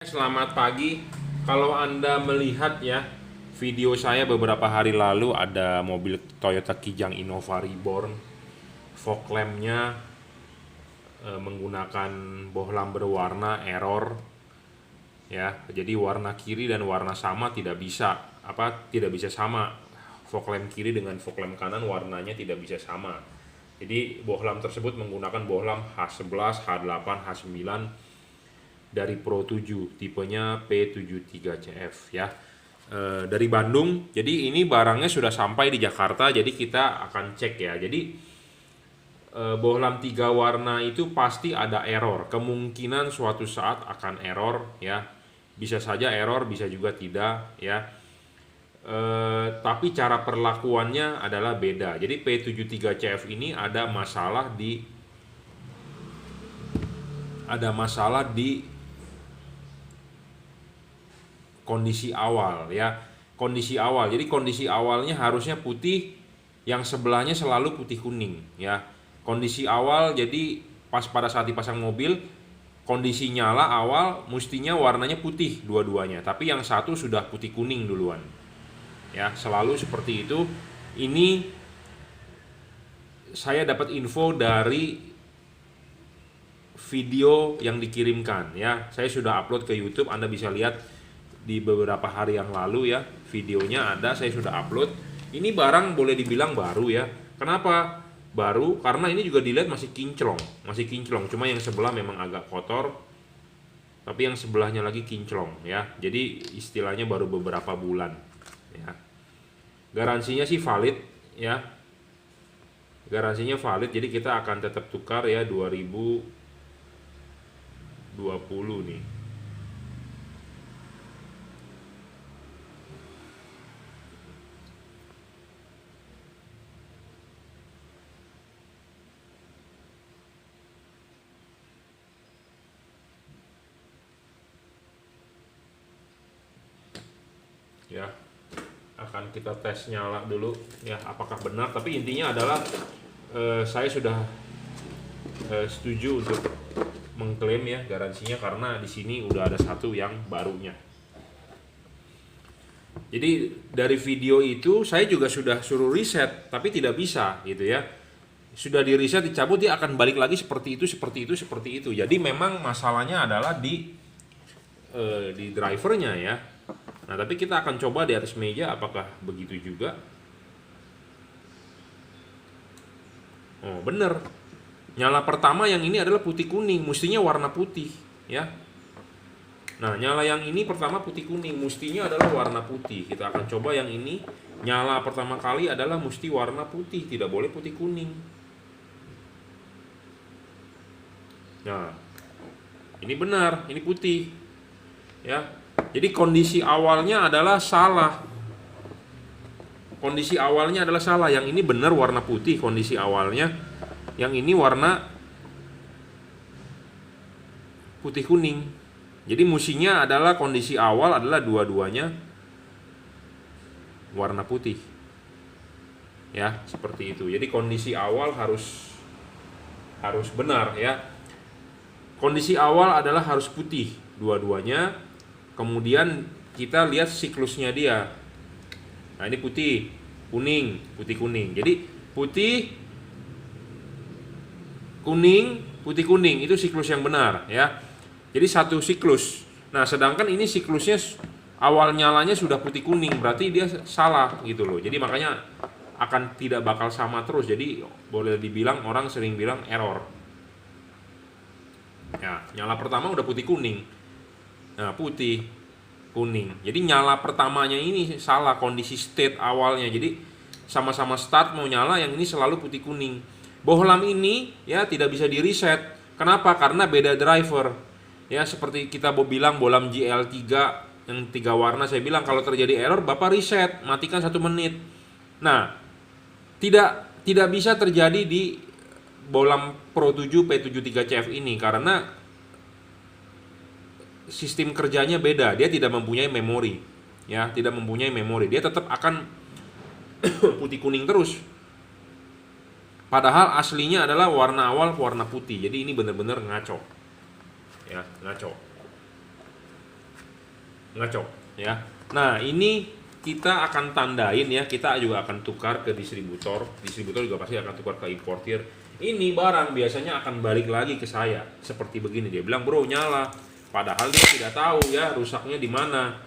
Selamat pagi. Kalau Anda melihat ya video saya beberapa hari lalu, ada mobil Toyota Kijang Innova Reborn, fog lampnya menggunakan bohlam berwarna error ya. Jadi warna kiri dan warna sama tidak bisa sama. Fog lamp kiri dengan fog lamp kanan warnanya tidak bisa sama. Jadi bohlam tersebut menggunakan bohlam H11, H8, H9 dari Pro 7, tipenya P73CF ya. Dari Bandung. Jadi ini barangnya sudah sampai di Jakarta, jadi kita akan cek ya. Jadi bohlam 3 warna itu pasti ada error. Kemungkinan suatu saat akan error ya. Bisa saja error, bisa juga tidak ya. Tapi cara perlakuannya adalah beda. Jadi P73CF ini ada masalah di kondisi awal ya. Kondisi awal. Jadi kondisi awalnya harusnya putih, yang sebelahnya selalu putih kuning ya. Kondisi awal, jadi pas pada saat dipasang mobil, kondisi nyala awal mestinya warnanya putih dua-duanya, tapi yang satu sudah putih kuning duluan. Ya, selalu seperti itu. Ini saya dapat info dari video yang dikirimkan ya. Saya sudah upload ke YouTube, Anda bisa lihat di beberapa hari yang lalu ya. Videonya ada, saya sudah upload. Ini barang boleh dibilang baru ya. Kenapa baru? Karena ini juga dilihat masih kinclong. Cuma yang sebelah memang agak kotor, tapi yang sebelahnya lagi kinclong ya. Jadi istilahnya baru beberapa bulan ya. Garansinya sih valid ya. Garansinya valid, jadi kita akan tetap tukar ya 2020 nih. Ya, akan kita tes nyala dulu ya, apakah benar. Tapi intinya adalah saya sudah setuju untuk mengklaim ya garansinya, karena di sini udah ada satu yang barunya. Jadi dari video itu saya juga sudah suruh reset, tapi tidak bisa gitu ya. Sudah di reset, dicabut, dia akan balik lagi seperti itu. Jadi memang masalahnya adalah di drivernya ya. Nah, tapi kita akan coba di atas meja apakah begitu juga. Oh, bener. Nyala pertama yang ini adalah putih kuning, mestinya warna putih ya. Nah, nyala yang ini pertama putih kuning, mestinya adalah warna putih. Kita akan coba yang ini. Nyala pertama kali adalah mesti warna putih, tidak boleh putih kuning. Nah, ini benar, ini putih ya. Jadi kondisi awalnya adalah salah. Yang ini benar warna putih kondisi awalnya. Yang ini warna putih kuning. Jadi mestinya adalah kondisi awal adalah dua-duanya warna putih. Ya, seperti itu. Jadi kondisi awal harus benar ya. Kondisi awal adalah harus putih dua-duanya. Kemudian kita lihat siklusnya dia. Nah, ini putih, kuning, putih, kuning. Jadi putih, kuning, putih, kuning itu siklus yang benar ya. Jadi satu siklus. Nah, sedangkan ini siklusnya awal nyalanya sudah putih kuning, berarti dia salah gitu loh. Jadi makanya akan tidak bakal sama terus. Jadi boleh dibilang, orang sering bilang error. Ya, nyala pertama udah putih kuning. Nah, putih, kuning. Jadi nyala pertamanya ini salah, kondisi state awalnya. Jadi sama-sama start mau nyala, yang ini selalu putih kuning. Bohlam ini ya tidak bisa di reset. Kenapa? Karena beda driver. Ya, seperti kita bilang bohlam GL3 yang 3 warna, saya bilang kalau terjadi error Bapak reset, matikan 1 menit. Nah, tidak bisa terjadi di bohlam Pro 7 P73CF ini, karena sistem kerjanya beda. Dia tidak mempunyai memori ya, dia tetap akan putih kuning terus, padahal aslinya adalah warna awal warna putih. Jadi ini benar-benar ngaco ya, ngaco. ngaco ya. Nah, ini kita akan tandain ya, kita juga akan tukar ke distributor juga pasti akan tukar ke importir. Ini barang biasanya akan balik lagi ke saya seperti begini, dia bilang bro nyala, padahal dia tidak tahu ya rusaknya di mana.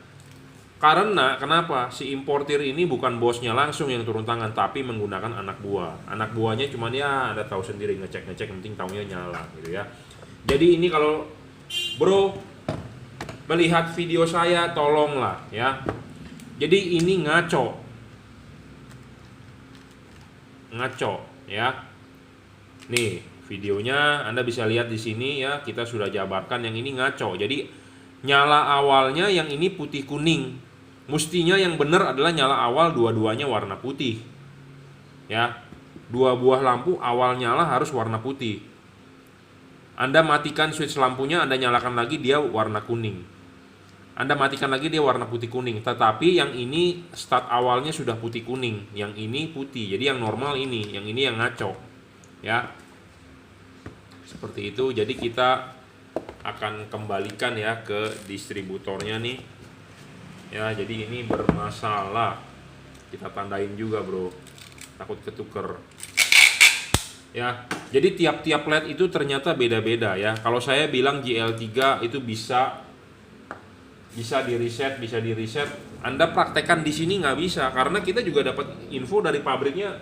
Karena kenapa si importir ini bukan bosnya langsung yang turun tangan, tapi menggunakan anak buahnya cuman ya Anda tahu sendiri, ngecek yang penting tahunya nyala gitu ya. Jadi ini kalau bro melihat video saya tolonglah ya. Jadi ini ngaco ya. Nih videonya Anda bisa lihat di sini ya, kita sudah jabarkan yang ini ngaco. Jadi nyala awalnya yang ini putih kuning. Mestinya yang benar adalah nyala awal dua-duanya warna putih. Ya. Dua buah lampu awal nyala harus warna putih. Anda matikan switch lampunya, Anda nyalakan lagi dia warna kuning. Anda matikan lagi dia warna putih kuning. Tetapi yang ini start awalnya sudah putih kuning, yang ini putih. Jadi yang normal ini, yang ini yang ngaco. Ya. Seperti itu. Jadi kita akan kembalikan ya ke distributornya nih. Ya, jadi ini bermasalah. Kita tandain juga, bro. Takut ketuker. Ya, jadi tiap-tiap LED itu ternyata beda-beda ya. Kalau saya bilang GL3 itu bisa di reset. Anda praktekkan di sini nggak bisa, karena kita juga dapat info dari pabriknya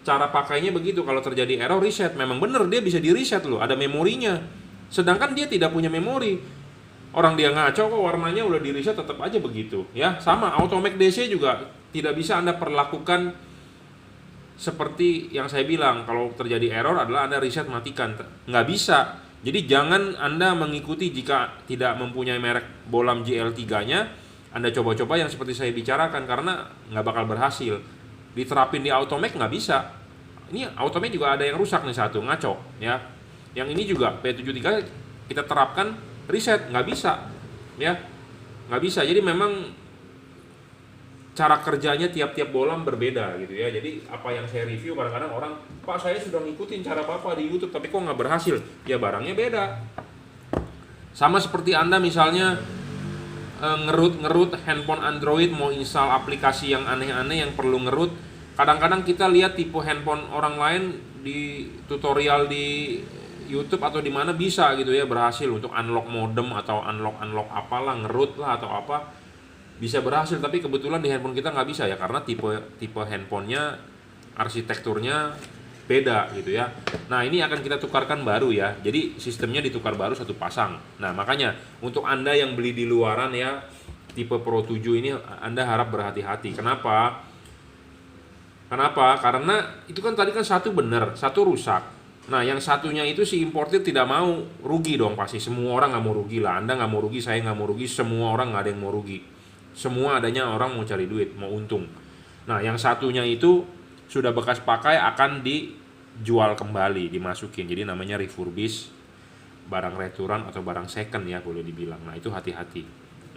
cara pakainya begitu. Kalau terjadi error reset, memang benar dia bisa di reset loh, ada memorinya. Sedangkan dia tidak punya memori. Orang dia ngaco kok warnanya udah di reset tetap aja begitu ya. Sama Automac DC juga tidak bisa Anda perlakukan seperti yang saya bilang. Kalau terjadi error adalah Anda reset matikan, nggak bisa. Jadi jangan Anda mengikuti jika tidak mempunyai merek bolam GL3-nya. Anda coba-coba yang seperti saya bicarakan, karena nggak bakal berhasil. Diterapin di Automac nggak bisa. Ini Automac juga ada yang rusak nih satu, ngaco ya. Yang ini juga P73 kita terapkan reset, nggak bisa ya, nggak bisa. Jadi memang cara kerjanya tiap-tiap bolam berbeda gitu ya. Jadi apa yang saya review kadang-kadang orang, Pak saya sudah ngikutin cara Bapak di YouTube tapi kok nggak berhasil. Ya barangnya beda. Sama seperti Anda misalnya ngerut handphone Android, mau install aplikasi yang aneh-aneh yang perlu ngerut. Kadang-kadang kita lihat tipe handphone orang lain di tutorial di YouTube atau di mana bisa gitu ya, berhasil untuk unlock modem atau unlock apalah, ngerut lah atau apa. Bisa berhasil, tapi kebetulan di handphone kita nggak bisa ya, karena tipe handphonenya arsitekturnya beda gitu ya. Nah ini akan kita tukarkan baru ya, jadi sistemnya ditukar baru satu pasang. Nah makanya untuk Anda yang beli di luaran ya, tipe Pro 7 ini Anda harap berhati-hati. Kenapa? Karena itu kan tadi kan satu benar, satu rusak. Nah yang satunya itu si importir tidak mau rugi dong, pasti semua orang nggak mau rugi lah. Anda nggak mau rugi, saya nggak mau rugi, semua orang nggak ada yang mau rugi. Semua adanya orang mau cari duit, mau untung. Nah yang satunya itu sudah bekas pakai akan dijual kembali, dimasukin. Jadi namanya refurbish, barang returan atau barang second ya boleh dibilang. Nah itu hati-hati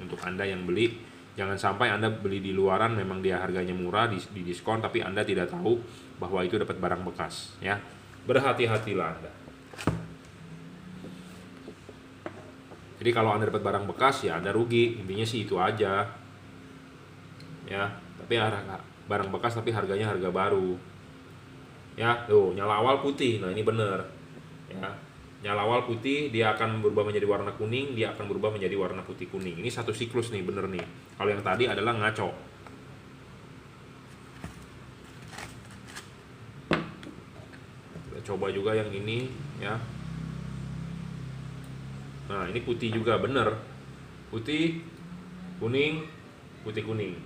untuk Anda yang beli. Jangan sampai Anda beli di luaran, memang dia harganya murah, di diskon, tapi Anda tidak tahu bahwa itu dapat barang bekas ya. Berhati-hatilah Anda. Jadi kalau Anda dapat barang bekas ya Anda rugi, intinya sih itu aja ya. Tapi barang bekas tapi harganya harga baru ya. Tuh nyala awal putih, nah ini bener ya. Nyala awal putih, dia akan berubah menjadi warna kuning, dia akan berubah menjadi warna putih kuning. Ini satu siklus nih, bener nih. Kalau yang tadi adalah ngaco. Kita coba juga yang ini ya. Nah ini putih juga bener, putih kuning, putih kuning.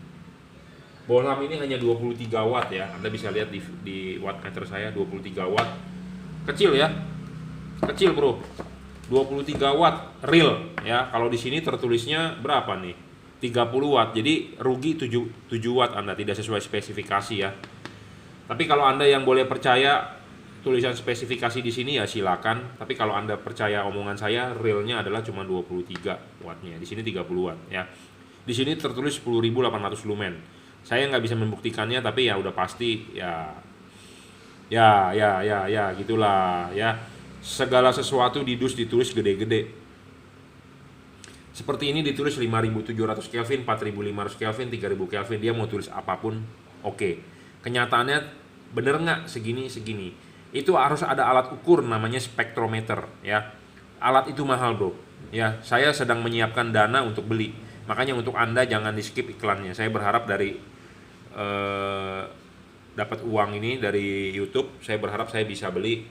Bohlam ini hanya 23 watt ya. Anda bisa lihat di wattmeter saya 23 watt. Kecil ya. Kecil, bro. 23 watt real ya. Kalau di sini tertulisnya berapa nih? 30 watt. Jadi rugi 7 watt Anda, tidak sesuai spesifikasi ya. Tapi kalau Anda yang boleh percaya tulisan spesifikasi di sini ya silakan. Tapi kalau Anda percaya omongan saya, realnya adalah cuma 23 wattnya. Di sini 30 watt ya. Di sini tertulis 10.800 lumen. Saya nggak bisa membuktikannya, tapi ya udah pasti ya gitulah ya. Segala sesuatu di dus ditulis gede-gede. Seperti ini ditulis 5700 Kelvin, 4500 Kelvin, 3000 Kelvin, dia mau tulis apapun, oke. Kenyataannya bener nggak segini? Itu harus ada alat ukur namanya spektrometer ya. Alat itu mahal bro. Ya, saya sedang menyiapkan dana untuk beli. Makanya untuk Anda jangan di skip iklannya. Saya berharap dari dapat uang ini dari YouTube, saya berharap saya bisa beli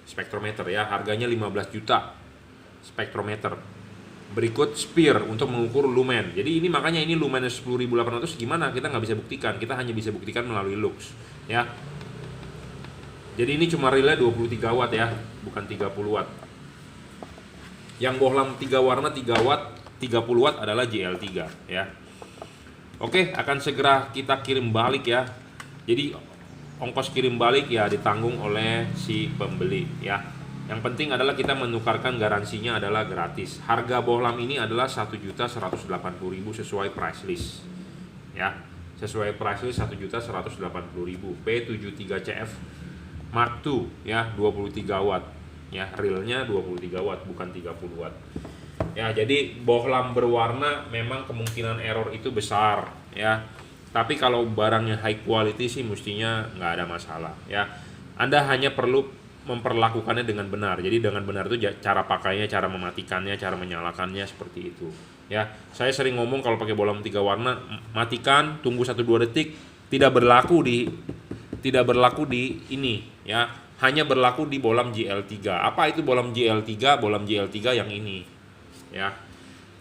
spektrometer ya. Harganya 15 juta. Spektrometer. Berikut Spear untuk mengukur lumen. Jadi ini makanya ini lumen 10.800 gimana? Kita nggak bisa buktikan. Kita hanya bisa buktikan melalui lux ya. Jadi ini cuma relay 23 watt ya, bukan 30 watt. Yang bohlam 3 warna 3 watt, 30 watt adalah JL3 ya. Oke, akan segera kita kirim balik ya. Jadi ongkos kirim balik ya ditanggung oleh si pembeli ya. Yang penting adalah kita menukarkan garansinya adalah gratis. Harga bohlam ini adalah 1.180.000 sesuai price list. Ya, sesuai price list 1.180.000. P73CF Mark II ya, 23 watt. Ya, realnya 23 watt bukan 30 watt. Ya, jadi bohlam berwarna memang kemungkinan error itu besar ya. Tapi kalau barangnya high quality sih mestinya nggak ada masalah ya. Anda hanya perlu memperlakukannya dengan benar. Jadi dengan benar itu cara pakainya, cara mematikannya, cara menyalakannya seperti itu. Ya, saya sering ngomong kalau pakai bohlam 3 warna, matikan, tunggu 1-2 detik, tidak berlaku di ini ya. Hanya berlaku di bohlam JL3. Apa itu bohlam JL3? Bohlam JL3 yang ini. Ya.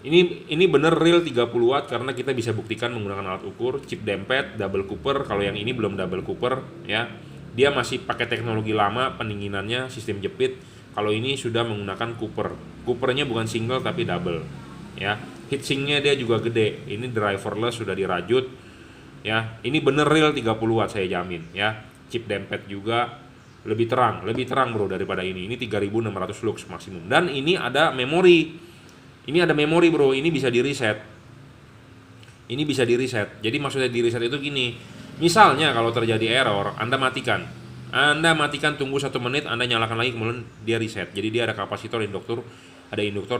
Ini bener real 30 watt karena kita bisa buktikan menggunakan alat ukur, chip dempet, double cooper. Kalau yang ini belum double cooper ya. Dia masih pakai teknologi lama pendinginannya, sistem jepit. Kalau ini sudah menggunakan cooper. Coopernya bukan single tapi double. Ya, heatsinknya dia juga gede. Ini driverless sudah dirajut. Ya, ini bener real 30 watt saya jamin. Ya, chip dempet juga lebih terang bro daripada ini. Ini 3600 lux maksimum. Dan ini ada memori. Ini ada memori bro. Ini bisa di reset. Jadi maksudnya di reset itu gini. Misalnya kalau terjadi error, Anda matikan, tunggu 1 menit, Anda nyalakan lagi, kemudian dia reset. Jadi dia ada kapasitor induktor,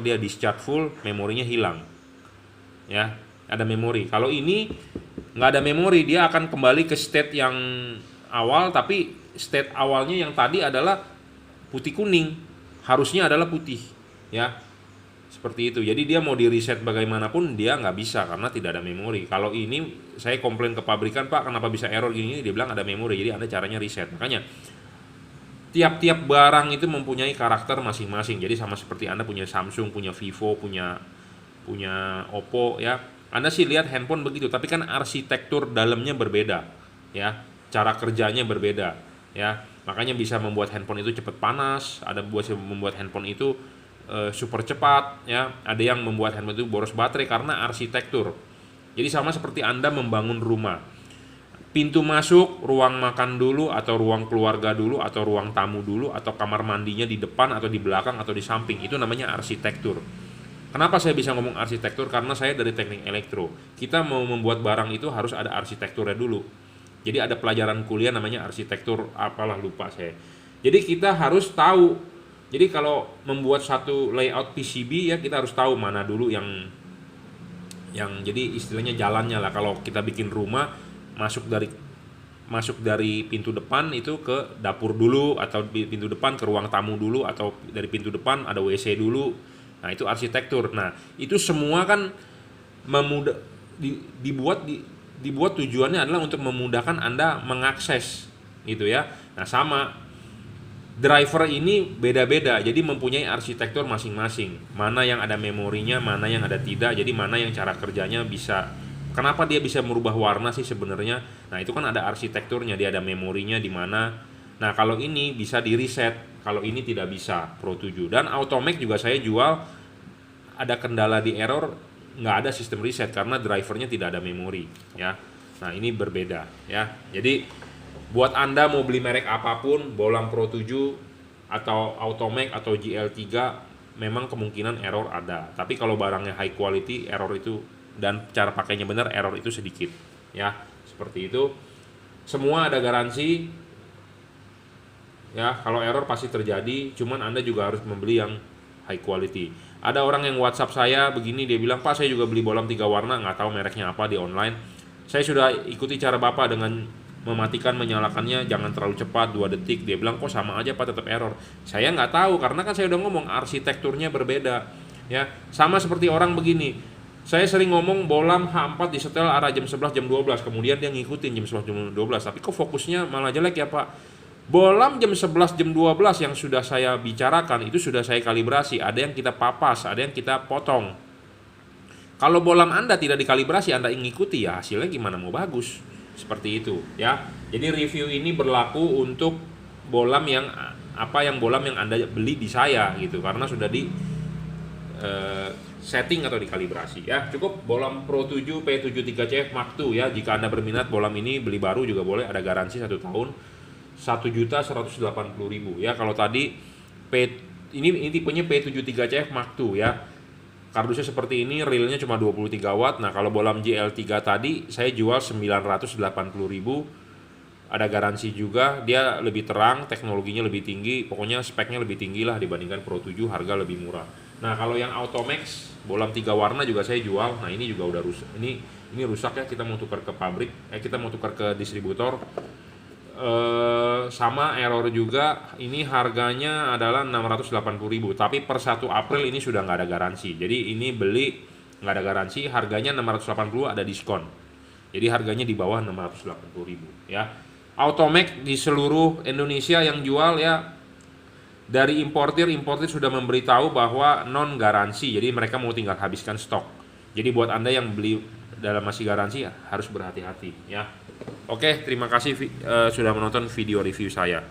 dia discharge full, memorinya hilang. Ya, ada memori. Kalau ini nggak ada memori, dia akan kembali ke state yang awal, tapi state awalnya yang tadi adalah putih kuning, harusnya adalah putih. Ya. Seperti itu. Jadi dia mau di reset bagaimanapun dia nggak bisa karena tidak ada memori. Kalau ini saya komplain ke pabrikan, Pak kenapa bisa error gini? Dia bilang ada memori. Jadi Anda caranya reset. Makanya tiap-tiap barang itu mempunyai karakter masing-masing. Jadi sama seperti Anda punya Samsung, punya Vivo, punya Oppo ya. Anda sih lihat handphone begitu, tapi kan arsitektur dalamnya berbeda ya. Cara kerjanya berbeda ya. Makanya bisa membuat handphone itu cepat panas, ada membuat handphone itu super cepat ya, ada yang membuat handphone itu boros baterai karena arsitektur. Jadi sama seperti Anda membangun rumah, pintu masuk ruang makan dulu atau ruang keluarga dulu atau ruang tamu dulu atau kamar mandinya di depan atau di belakang atau di samping, itu namanya arsitektur. Kenapa saya bisa ngomong arsitektur? Karena saya dari teknik elektro. Kita mau membuat barang itu harus ada arsitekturnya dulu. Jadi ada pelajaran kuliah namanya arsitektur apalah lupa saya. Jadi kita harus tahu. Jadi kalau membuat satu layout PCB ya kita harus tahu mana dulu yang jadi istilahnya jalannya lah. Kalau kita bikin rumah masuk dari pintu depan itu ke dapur dulu, atau pintu depan ke ruang tamu dulu, atau dari pintu depan ada WC dulu. Nah, itu arsitektur. Nah, itu semua kan dibuat tujuannya adalah untuk memudahkan Anda mengakses gitu ya. Nah, sama driver ini beda-beda, jadi mempunyai arsitektur masing-masing. Mana yang ada memorinya, mana yang ada tidak. Jadi mana yang cara kerjanya bisa. Kenapa dia bisa merubah warna sih sebenarnya? Nah, itu kan ada arsitekturnya, dia ada memorinya di mana. Nah, kalau ini bisa di reset, kalau ini tidak bisa Pro 7. Dan Automac juga saya jual, ada kendala di error, nggak ada sistem reset karena drivernya tidak ada memori ya. Nah, ini berbeda ya. Jadi buat Anda mau beli merek apapun, bohlam Pro 7 atau Automac atau JL3, memang kemungkinan error ada. Tapi kalau barangnya high quality, error itu dan cara pakainya benar, error itu sedikit. Ya, seperti itu. Semua ada garansi. Ya, kalau error pasti terjadi, cuman Anda juga harus membeli yang high quality. Ada orang yang WhatsApp saya begini, dia bilang, "Pak, saya juga beli bolam 3 warna, nggak tahu mereknya apa di online. Saya sudah ikuti cara Bapak dengan mematikan menyalakannya jangan terlalu cepat 2 detik." Dia bilang, "Kok sama aja Pak, tetap error." Saya nggak tahu karena kan saya udah ngomong arsitekturnya berbeda. Ya, sama seperti orang begini. Saya sering ngomong bolam H4 disetel arah jam 11 jam 12, kemudian dia ngikutin jam 11 jam 12, tapi kok fokusnya malah jelek ya Pak? Bolam jam 11 jam 12 yang sudah saya bicarakan itu sudah saya kalibrasi, ada yang kita papas, ada yang kita potong. Kalau bolam Anda tidak dikalibrasi, Anda mengikuti, ya hasilnya gimana mau bagus? Seperti itu ya. Jadi review ini berlaku untuk bolam yang bolam yang Anda beli di saya gitu, karena sudah di setting atau dikalibrasi ya. Cukup bolam Pro 7 P73CF Mark II ya. Jika Anda berminat bolam ini beli baru juga boleh, ada garansi 1 tahun. 1.180.000 ya. Kalau tadi ini tipenya P73CF Mark II ya. Kardusnya seperti ini, reelnya cuma 23 watt. Nah, kalau bolam JL3 tadi saya jual 980.000. Ada garansi juga, dia lebih terang, teknologinya lebih tinggi, pokoknya speknya lebih tinggi lah dibandingkan Pro 7, harga lebih murah. Nah, kalau yang Automax bolam 3 warna juga saya jual. Nah, ini juga udah rusak. Ini rusak ya, kita mau tukar ke pabrik, kita mau tukar ke distributor. Sama error juga, ini harganya adalah 680.000, tapi per 1 April ini sudah nggak ada garansi. Jadi ini beli nggak ada garansi, harganya 680, ada diskon. Jadi harganya di bawah 680.000 ya. Automax di seluruh Indonesia yang jual ya, dari importir sudah memberitahu bahwa non garansi, jadi mereka mau tinggal habiskan stok. Jadi buat Anda yang beli dalam masih garansi harus berhati-hati ya. Oke, terima kasih sudah menonton video review saya.